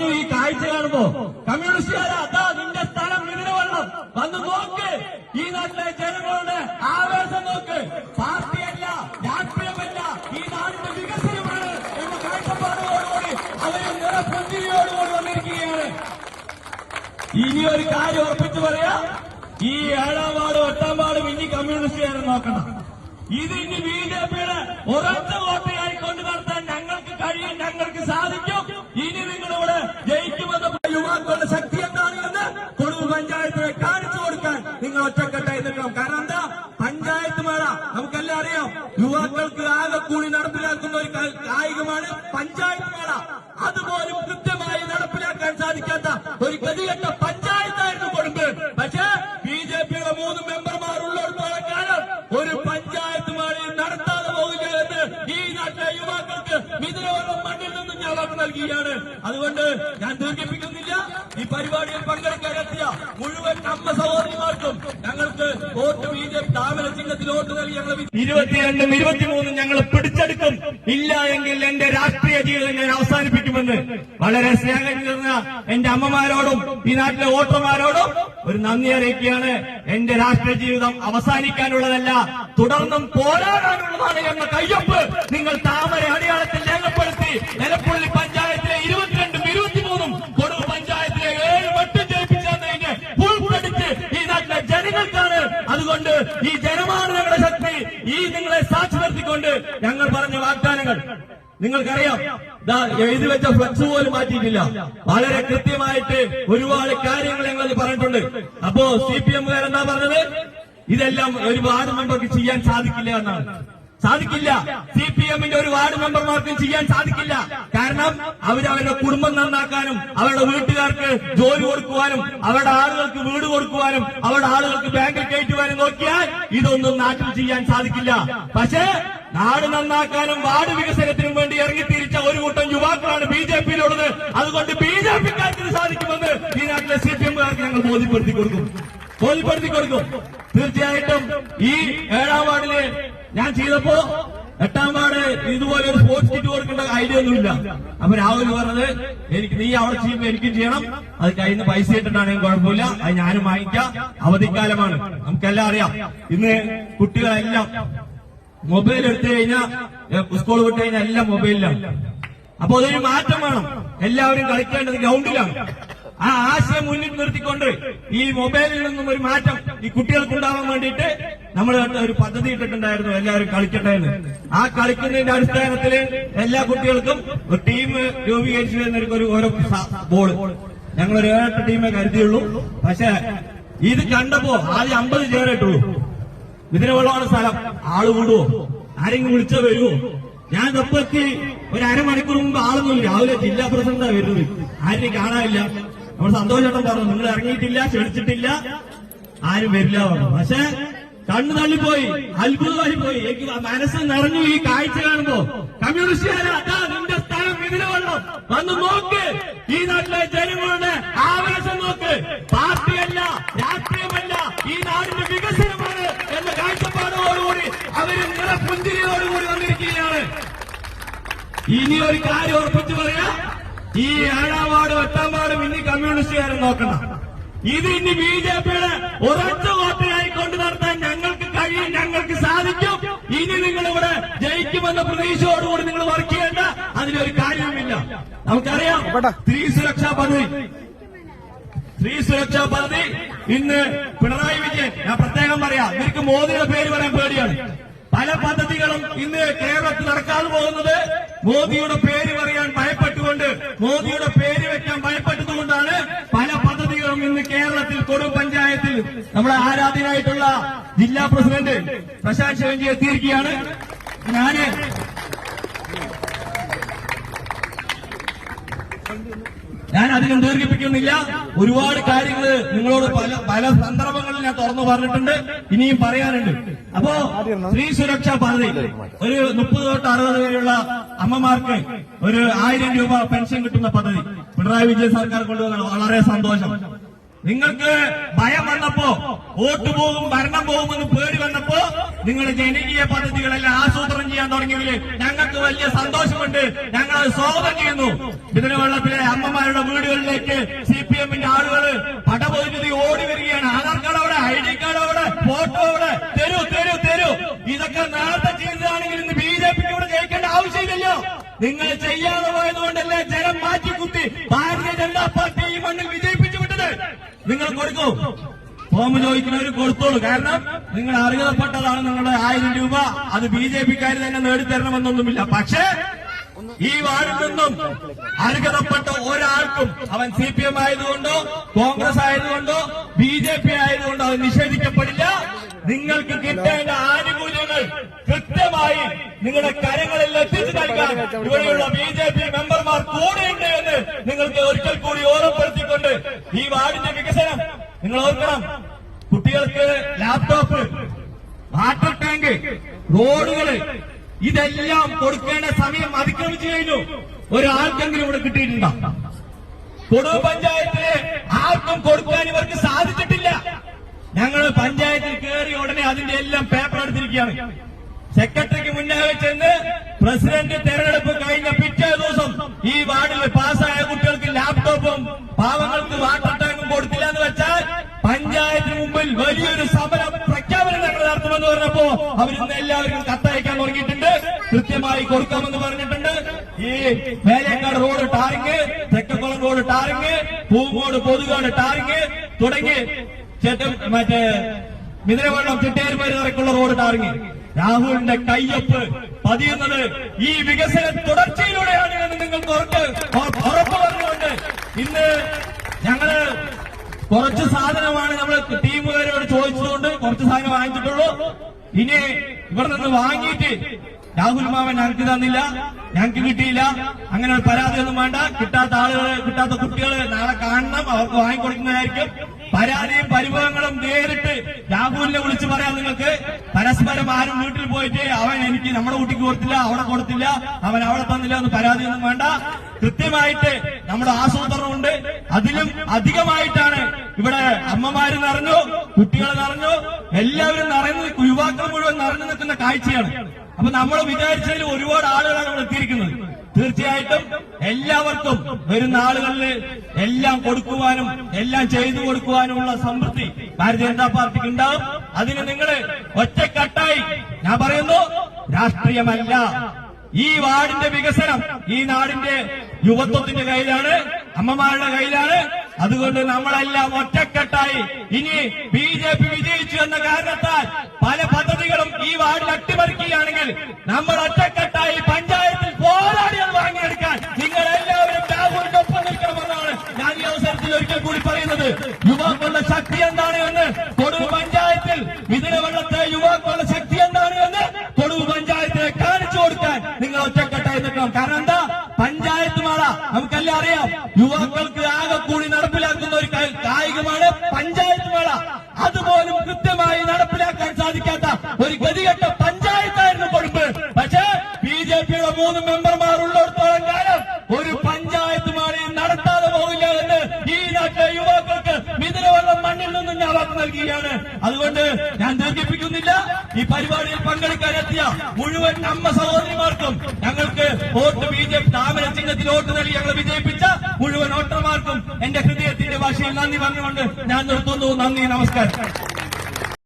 നിറഞ്ഞു ഈ കാഴ്ച കാണുമ്പോ കമ്മ്യൂണിസ്റ്റുകാരാ അതാ നിന്റെ സ്ഥലം ഇതിന് വെള്ളം വന്ന് നോക്ക്. ഈ നാട്ടിലെ ജനങ്ങളുടെ ആവേശം നോക്ക്. പാർട്ടിയല്ല, രാഷ്ട്രീയമല്ല, ഈ നാടിന്റെ വികസനമാണ് എന്ന കാഴ്ചപ്പാടോടുകൂടി അവര് നിറപുഞ്ചിരിയോടുകൂടി വന്നിരിക്കുകയാണ്. ഇനി ഒരു കാര്യം ഉറപ്പിച്ചു പറയാ, ഈ 7-ാം വാർഡും 8-ാം വാർഡും ഇനി കമ്മ്യൂണിസ്റ്റുകാരെ നോക്കണം. ഇത് ഇനി BJPയുടെ ഒരൊറ്റ വോട്ടയായി കൊണ്ടു നടത്താൻ ഞങ്ങൾക്ക് കഴിയും, ഞങ്ങൾക്ക് സാധിക്കും. ഇനി നിങ്ങളിവിടെ ജയിക്കുമെന്ന് യുവാക്കളുടെ ശക്തി എന്താണ് എന്ന് കൊടുവൂർ പഞ്ചായത്തിനെ കാണിച്ചു കൊടുക്കാൻ നിങ്ങൾ ഒറ്റക്കെട്ടായി നിൽക്കണം. കാരണം എന്താ, പഞ്ചായത്ത് മേള നമുക്കെല്ലാം അറിയാം. യുവാക്കൾക്ക് ആകെ കൂടി നടപ്പിലാക്കുന്ന ഒരു കായികമാണ് പഞ്ചായത്ത് മേള. അതുപോലും കൃത്യമായി നടപ്പിലാക്കാൻ സാധിക്കാത്ത ഒരു ഗതികെട്ട പഞ്ചായത്തായിരുന്നു കൊടുമ്പ്. പക്ഷേ BJPയുടെ 3 മെമ്പർമാർ ഉള്ളിടത്തോളം കാലം ഒരു പഞ്ചായത്ത് മേളയും നടത്താതെ പോകില്ല എന്ന് ഈ നാട്ടിലെ യുവാക്കൾക്ക് മിഥുനവെള്ളം മണ്ണിൽ നിന്നും ഞാൻ വാക്ക് നൽകുകയാണ്. അതുകൊണ്ട് ഞാൻ ദീർഘിപ്പിക്കുന്നില്ല. ഈ പരിപാടിയിൽ പങ്കെടുക്കാനെത്തിയ മുഴുവൻ അമ്മ സഹോദരിമാർക്കും ഞങ്ങൾക്ക് വോട്ട് BJP താമര ചിഹ്നത്തിൽ വോട്ട് നൽകി ഞങ്ങൾ 22-ഉം 23-ഉം ഞങ്ങൾ പിടിച്ചെടുക്കും. ഇല്ല എങ്കിൽ എന്റെ രാഷ്ട്രീയ ജീവിതം ഞാൻ അവസാനിപ്പിക്കുമെന്ന് വളരെ സ്നേഹം നിറഞ്ഞ എന്റെ അമ്മമാരോടും ഈ നാട്ടിലെ വോട്ടർമാരോടും ഒരു നന്ദി അറിയിക്കുകയാണ്. എന്റെ രാഷ്ട്രീയ ജീവിതം അവസാനിക്കാനുള്ളതല്ല, തുടർന്നും പോരാടാനുള്ളതാണ് എന്ന കയ്യൊപ്പ് നിങ്ങൾ താമര അടയാളത്തിൽ രേഖപ്പെടുത്തി നിലപ്പുള്ളി പഞ്ചായത്തിലെ 22-ഉം 23-ഉം കൊടുവൂർ പഞ്ചായത്തിലെ 7 വട്ടം ജയിപ്പിച്ചതിന് ഉൾപ്പെടുത്തി ഈ നാട്ടിലെ ജനങ്ങൾക്കാണ്. അതുകൊണ്ട് ഈ ജനമാണ് ഞങ്ങളുടെ ശക്തി. ഈ നിങ്ങളെ സാക്ഷി നിർത്തിക്കൊണ്ട് ഞങ്ങൾ പറഞ്ഞ വാഗ്ദാനങ്ങൾ നിങ്ങൾക്കറിയാം. എഴുതി വെച്ച ഫ്ലക്സ് പോലും മാറ്റിയിട്ടില്ല. വളരെ കൃത്യമായിട്ട് ഒരുപാട് കാര്യങ്ങൾ ഞങ്ങൾ പറഞ്ഞിട്ടുണ്ട്. അപ്പോ CPM-കാരെന്താ പറഞ്ഞത്, ഇതെല്ലാം ഒരു വാർഡ് മെമ്പർക്ക് ചെയ്യാൻ സാധിക്കില്ല എന്നാണ്. സാധിക്കില്ല. CPM-ന്റെ ഒരു വാർഡ് മെമ്പർമാർക്കും ചെയ്യാൻ സാധിക്കില്ല. കാരണം അവരവരുടെ കുടുംബം നന്നാക്കാനും അവരുടെ വീട്ടുകാർക്ക് ജോലി കൊടുക്കുവാനും അവരുടെ ആളുകൾക്ക് വീട് കൊടുക്കുവാനും അവരുടെ ആളുകൾക്ക് ബാങ്കിൽ കയറ്റുവാനും നോക്കിയാൽ ഇതൊന്നും നാട്ടിൽ ചെയ്യാൻ സാധിക്കില്ല. പക്ഷേ നാട് നന്നാക്കാനും വാർഡ് വികസനത്തിനും വേണ്ടി ഇറങ്ങിത്തിരിച്ച ഒരു കൂട്ടം യുവാക്കളാണ് BJPയിലുള്ളത്. അതുകൊണ്ട് BJPക്കാർക്ക് സാധിക്കുമെന്ന് ഈ നാട്ടിലെ CPM-കാർക്ക് ഞങ്ങൾ ബോധ്യപ്പെടുത്തി കൊടുക്കും. തീർച്ചയായിട്ടും ഈ 7-ാം വാർഡില് ഞാൻ ചെയ്തപ്പോ 8-ാം വാർഡ് ഇതുപോലെ ഒരു സ്പോർട്സ് കിറ്റ് കൊടുക്കേണ്ട ഐഡിയ ഒന്നുമില്ല. അപ്പൊ രാഹുൽ പറഞ്ഞത് നീ അവിടെ ചെയ്യുമ്പോ എനിക്കും ചെയ്യണം, അത് കയ്യിൽ നിന്ന് പൈസ ഇട്ടിട്ടാണെങ്കിൽ കുഴപ്പമില്ല, അത് ഞാനും വാങ്ങിക്കാം, അവധിക്കാലമാണ്. നമുക്കെല്ലാം അറിയാം ഇന്ന് കുട്ടികളെല്ലാം മൊബൈൽ എടുത്തു കഴിഞ്ഞാൽ സ്കൂൾ വിട്ട് കഴിഞ്ഞാൽ എല്ലാം മൊബൈലിലാണ്. അപ്പൊ അതൊരു മാറ്റം വേണം. എല്ലാവരും കളിക്കേണ്ടത് ഗ്രൗണ്ടിലാണ്. ആ ആശയം മുന്നിൽ നിർത്തിക്കൊണ്ട് ഈ മൊബൈലിൽ നിന്നും ഒരു മാറ്റം ഈ കുട്ടികൾക്കുണ്ടാവാൻ വേണ്ടിയിട്ട് നമ്മൾ ഒരു പദ്ധതി ഇട്ടിട്ടുണ്ടായിരുന്നു, എല്ലാവരും കളിക്കട്ടെന്ന്. ആ കളിക്കുന്നതിന്റെ അടിസ്ഥാനത്തിൽ എല്ലാ കുട്ടികൾക്കും ഒരു ടീം രൂപീകരിച്ചു വരുന്ന ഓരോ ബോൾ ഞങ്ങളൊരു 7-8 ടീമേ കരുതിയുള്ളൂ. പക്ഷെ ഇത് കണ്ടപ്പോ ആദ്യം 50 ചേരിട്ടുള്ളൂ. ഇതിന് വെള്ളമാണ് സ്ഥലം, ആള് കൂടുവോ, ആരെങ്കിലും വിളിച്ചാൽ വരുമോ? ഞാൻ തപ്പെത്തി ഒരു അരമണിക്കൂർ മുമ്പ് ആളൊന്നുമില്ല. രാവിലെ ജില്ലാ പ്രസിഡന്റാ വരുന്നത്, ആരെയും കാണാനില്ല. നമ്മൾ സന്തോഷേട്ടൻ പറഞ്ഞു നിങ്ങൾ ഇറങ്ങിയിട്ടില്ല, ക്ഷണിച്ചിട്ടില്ല, ആരും വരില്ല പറഞ്ഞു. പക്ഷെ കണ്ണു തള്ളിപ്പോയി, അത്ഭുതമായി പോയി. എനിക്ക് മനസ്സ് നിറഞ്ഞു ഈ കാഴ്ച കാണുമ്പോ. കമ്മ്യൂണിസ്റ്റുകാരെ അതാ നിന്റെ സ്ഥലം ഇതിന് വെള്ളം വന്ന് നോക്ക്. ഈ നാട്ടിലെ ജനങ്ങളുടെ ആവേശം നോക്ക്. പാർട്ടിയല്ല, രാഷ്ട്രീയമല്ല, ഈ നാടിന്റെ വികസനമാണ് എന്ന കാഴ്ചപ്പാടോടുകൂടി അവര് നിറപുഞ്ചിരിയോടുകൂടി വന്നിരിക്കുകയാണ്. ഇനി ഒരു കാര്യം ഉറപ്പിച്ചു പറയാ, ഈ 7-ാം വാർഡും 8-ാം വാർഡും ഇനി കമ്മ്യൂണിസ്റ്റുകാരെ നോക്കണം. ഇത് ഇനി BJPയുടെ ഒരൊറ്റ വോട്ടയായി കൊണ്ടു നടത്താൻ ഞങ്ങൾക്ക് കഴിയും, ഞങ്ങൾക്ക് സാധിക്കും. ഇനി നിങ്ങളിവിടെ ജയിക്കുമെന്ന പ്രതീക്ഷയോടുകൂടി നിങ്ങൾ വർക്ക് ചെയ്യേണ്ട, അതിനൊരു കാര്യവുമില്ല. നമുക്കറിയാം സ്ത്രീ സുരക്ഷാ പദ്ധതി ഇന്ന് പിണറായി വിജയൻ, ഞാൻ പ്രത്യേകം പറയാം, ഇവർക്ക് മോദിയുടെ പേര് പറയാൻ പേടിയാണ്. പല പദ്ധതികളും ഇന്ന് കേരളത്തിൽ നടക്കാതെ പോകുന്നത് മോദിയുടെ പേര് പറയാൻ ഭയപ്പെട്ടുകൊണ്ട്, മോദിയുടെ പേര് വെക്കാൻ ഭയപ്പെട്ടതുകൊണ്ടാണ് പല പദ്ധതികളും ഇന്ന് കേരളത്തിൽ കൊടുവൂർ പഞ്ചായത്തിൽ നമ്മുടെ ആരാധ്യനായിട്ടുള്ള ജില്ലാ പ്രസിഡന്റ് പ്രശാന്ത് ശിവൻജി എത്തിയിരിക്കുകയാണ്. ഞാൻ അധികം ദീർഘിപ്പിക്കുന്നില്ല. ഒരുപാട് കാര്യങ്ങൾ നിങ്ങളോട് പല സന്ദർഭങ്ങളിൽ ഞാൻ തുറന്നു പറഞ്ഞിട്ടുണ്ട്, ഇനിയും പറയാനുണ്ട്. അപ്പോ സ്ത്രീ സുരക്ഷാ പദ്ധതി ഒരു 30 തൊട്ട് 60 വരെയുള്ള അമ്മമാർക്ക് ഒരു 1000 രൂപ പെൻഷൻ കിട്ടുന്ന പദ്ധതി പിണറായി വിജയൻ സർക്കാർ കൊണ്ടുവന്നാണ്. വളരെ സന്തോഷം. നിങ്ങൾക്ക് ഭയം വന്നപ്പോ വോട്ട് പോകും ഭരണം പോകുമെന്ന് പേടി വന്നപ്പോ നിങ്ങൾ ജനകീയ പദ്ധതികളെല്ലാം ആസൂത്രണം ചെയ്യാൻ തുടങ്ങിയതിൽ ഞങ്ങൾക്ക് വലിയ സന്തോഷമുണ്ട്. ഞങ്ങൾ അത് സ്വാഗതം ചെയ്യുന്നു. ഇതിന് വെള്ളത്തിലെ അമ്മമാരുടെ വീടുകളിലേക്ക് CPM-ന്റെ ആളുകൾ പടവൈദ്യുതി ഓടി വരികയാണ്. ആധാർ കാർഡ് അവിടെ, ID കാർഡ് അവിടെ, ഫോട്ടോ അവിടെ, തരൂ തരൂ തരൂ. ഇതൊക്കെ നേരത്തെ ചെയ്തതാണെങ്കിൽ ഇന്ന് BJP-ക്ക് ഇവിടെ ജയിക്കേണ്ട ആവശ്യമില്ലല്ലോ. നിങ്ങൾ ചെയ്യാതെ പോയതുകൊണ്ടല്ലേ ജനം മാറ്റിക്കുത്തി ഭാരതീയ ജനതാ പാർട്ടി ഈ മണ്ണിൽ വിജയിപ്പിച്ചു വിട്ടത്. നിങ്ങൾ കൊടുക്കൂ, ഫോം ചോദിക്കുന്നവർ കൊടുത്തോളൂ. കാരണം നിങ്ങൾ അർഹതപ്പെട്ടതാണ്. നിങ്ങളുടെ 1000 രൂപ അത് BJP-ക്കാർ തന്നെ നേടിത്തരണമെന്നൊന്നുമില്ല. പക്ഷേ ഈ വാർഡിൽ നിന്നും അർഹതപ്പെട്ട ഒരാൾക്കും അവൻ CPM ആയതുകൊണ്ടോ കോൺഗ്രസ് ആയതുകൊണ്ടോ BJP ആയതുകൊണ്ടോ അത് നിഷേധിക്കപ്പെടില്ല. നിങ്ങൾക്ക് കിട്ടേണ്ട ആനുകൂല്യങ്ങൾ കൃത്യമായി നിങ്ങളുടെ കരങ്ങളിൽ എത്തിച്ചു നൽകാൻ ഇവിടെയുള്ള BJP മെമ്പർമാർ കൂടെയുണ്ട് എന്ന് നിങ്ങൾക്ക് ഒരിക്കൽ കൂടി ഓർമ്മപ്പെടുത്തിക്കൊണ്ട് ഈ വാർഡിന്റെ വികസനം നിങ്ങൾ ഓർക്കണം. കുട്ടികൾക്ക് ലാപ്ടോപ്പ്, വാട്ടർ ടാങ്ക്, റോഡുകള് ഇതെല്ലാം കൊടുക്കേണ്ട സമയം അതിക്രമിച്ചു കഴിഞ്ഞു. ഒരാൾക്കെങ്കിലും ഇവിടെ കിട്ടിയിട്ടുണ്ടോ? കൊടുവ പഞ്ചായത്തിലെ ആർക്കും കൊടുക്കാൻ ഇവർക്ക് സാധിച്ചിട്ടില്ല. ഞങ്ങൾ പഞ്ചായത്തിൽ കയറി ഉടനെ അതിന്റെ എല്ലാം പേപ്പർ എടുത്തിരിക്കുകയാണ്. സെക്രട്ടറിക്ക് മുന്നേ ചെന്ന് പ്രസിഡന്റ് തെരഞ്ഞെടുപ്പ് കഴിഞ്ഞ പിറ്റേ ദിവസം ഈ വാർഡിൽ പാസ്സായ കുട്ടികൾക്ക് ലാപ്ടോപ്പും പാവങ്ങൾക്ക് വാട്ടർ ടാങ്കും കൊടുത്തില്ല എന്ന് വെച്ചാൽ പഞ്ചായത്തിന് മുമ്പിൽ വലിയൊരു സമര പ്രഖ്യാപനം ഞങ്ങൾ നടത്തുമെന്ന് പറഞ്ഞപ്പോ അവരിന്ന് എല്ലാവർക്കും കത്തയക്കാൻ തുടങ്ങിയിട്ടുണ്ട്. കൃത്യമായി കൊടുക്കാമെന്ന് പറഞ്ഞിട്ടുണ്ട്. ഈ Melekkad road tarring, Thekkakulam road tarring, Poonkode Pothukad tarring തുടങ്ങി മറ്റേ മിതിരവള്ളം ചിട്ടേരുമേരി വരയ്ക്കുള്ള റോഡ് ടാറിങ്. രാഹുലിന്റെ കയ്യൊപ്പ് പതിയുന്നത് ഈ വികസന തുടർച്ചയിലൂടെയാണ് എന്ന് നിങ്ങൾക്ക് ഉറപ്പ് പറഞ്ഞുകൊണ്ട് ഇന്ന് ഞങ്ങള് കുറച്ച് സാധനമാണ് നമ്മൾ ടീമുകാരോട് ചോദിച്ചതുകൊണ്ട് കുറച്ച് സാധനം വാങ്ങിച്ചിട്ടുള്ളൂ. ഇനി ഇവിടെ നിന്ന് വാങ്ങിയിട്ട് രാഹുൽ മാമൻ ഞങ്ങൾക്ക് തന്നില്ല, ഞങ്ങൾക്ക് കിട്ടിയില്ല, അങ്ങനെ ഒരു പരാതിയൊന്നും വേണ്ട. കിട്ടാത്ത ആളുകള്, കിട്ടാത്ത കുട്ടികള് നാളെ കാണണം, അവർക്ക് വാങ്ങിക്കൊടുക്കുന്നതായിരിക്കും. പരാതിയും പരിഭവങ്ങളും നേരിട്ട് രാഹുലിനെ വിളിച്ചു പറയാം. നിങ്ങൾക്ക് പരസ്പരം ആരും വീട്ടിൽ പോയിട്ട് അവൻ എനിക്ക് നമ്മുടെ കുട്ടിക്ക് കൊടുത്തില്ല, അവിടെ കൊടുത്തില്ല, അവൻ അവിടെ തന്നില്ല എന്ന് പരാതിയൊന്നും വേണ്ട. കൃത്യമായിട്ട് നമ്മുടെ ആസൂത്രണമുണ്ട്. അതിലും അധികമായിട്ടാണ് ഇവിടെ അമ്മമാര് നിറഞ്ഞു, കുട്ടികൾ നിറഞ്ഞു, എല്ലാവരും നിറഞ്ഞു, യുവാക്കൾ മുഴുവൻ നിറഞ്ഞു നിൽക്കുന്ന കാഴ്ചയാണ്. അപ്പൊ നമ്മൾ വിചാരിച്ചതിൽ ഒരുപാട് ആളുകളാണ് ഇവിടെ എത്തിയിരിക്കുന്നത്. തീർച്ചയായിട്ടും എല്ലാവർക്കും വരുന്ന ആളുകളിൽ എല്ലാം കൊടുക്കുവാനും എല്ലാം ചെയ്തു കൊടുക്കുവാനുമുള്ള സമൃദ്ധി ഭാരതീയ ജനതാ പാർട്ടിക്ക് ഉണ്ടാവും. അതിന് നിങ്ങൾ ഒറ്റക്കെട്ടായി, ഞാൻ പറയുന്നു, രാഷ്ട്രീയമല്ല, ഈ വാർഡിന്റെ വികസനം ഈ നാടിന്റെ യുവത്വത്തിന്റെ കയ്യിലാണ്, അമ്മമാരുടെ കയ്യിലാണ്. അതുകൊണ്ട് നമ്മളെല്ലാം ഒറ്റക്കെട്ടായി ഇനി BJP വിജയിച്ചു എന്ന കാരണത്താൽ പല പദ്ധതികളും ഈ വാർഡിൽ അട്ടിമറിക്കുകയാണെങ്കിൽ നമ്മൾ ഒറ്റക്കെട്ടായി പഞ്ചായത്തിൽ പോരാടി അത് വാങ്ങിയെടുക്കാൻ നിങ്ങൾ എല്ലാവരും രാഹുലിന്റെ ഒപ്പം നിൽക്കണമെന്നാണ് ഞാൻ ഈ അവസരത്തിൽ ഒരിക്കൽ കൂടി പറയുന്നത്. യുവാക്കളുടെ ശക്തി എന്താണ് എന്ന് കൊടുവ പഞ്ചായത്തിൽ ഇതിന് വെള്ളത്തെ യുവാക്കളുടെ ശക്തി എന്താണ് എന്ന് കൊടുവ പഞ്ചായത്തിനെ കാണിച്ചു കൊടുക്കാൻ നിങ്ങൾ ഒറ്റക്കെട്ടായി നിൽക്കണം. കാരണം എന്താ, പഞ്ചായത്ത് മേള നമുക്കെല്ലാം അറിയാം. യുവാക്കൾക്ക് ആകെ കൂടി നടപ്പിലാക്കുന്ന ഒരു കായികമാണ് പഞ്ചായത്ത് മേള. അതുപോലും കൃത്യമായി നടപ്പിലാക്കാൻ സാധിക്കാത്ത ഒരു ഗതികെട്ട പഞ്ചായത്തായിരുന്നു കൊടുപ്പ്. പക്ഷേ BJP-യുടെ 3 മെമ്പർമാർ ഉള്ളിടത്തോളം കാലം ഒരു പഞ്ചായത്ത് മേളയും നടത്താതെ പോകില്ല എന്ന് ഈ നാട്ടിലെ യുവാക്കൾക്ക് മിഥുനവെള്ളം മണ്ണിൽ നിന്നും ഞാൻ വാക്ക് നൽകുകയാണ്. അതുകൊണ്ട് ഞാൻ ദീർഘിപ്പിക്കുന്നില്ല. ഈ പരിപാടിയിൽ പങ്കെടുക്കാനെത്തിയ മുഴുവൻ അമ്മ സഹോദരിമാർക്കും ഞങ്ങൾക്ക് വോട്ട് BJP താമര ചിഹ്നത്തിൽ വോട്ട് നൽകി ഞങ്ങൾ വിജയിപ്പിച്ച മുഴുവൻ വോട്ടർമാർക്കും എന്റെ ഹൃദയത്തിന്റെ ഭാഷയിൽ നന്ദി പറഞ്ഞുകൊണ്ട് ഞാൻ നിർത്തുന്നു. നന്ദി, നമസ്കാരം.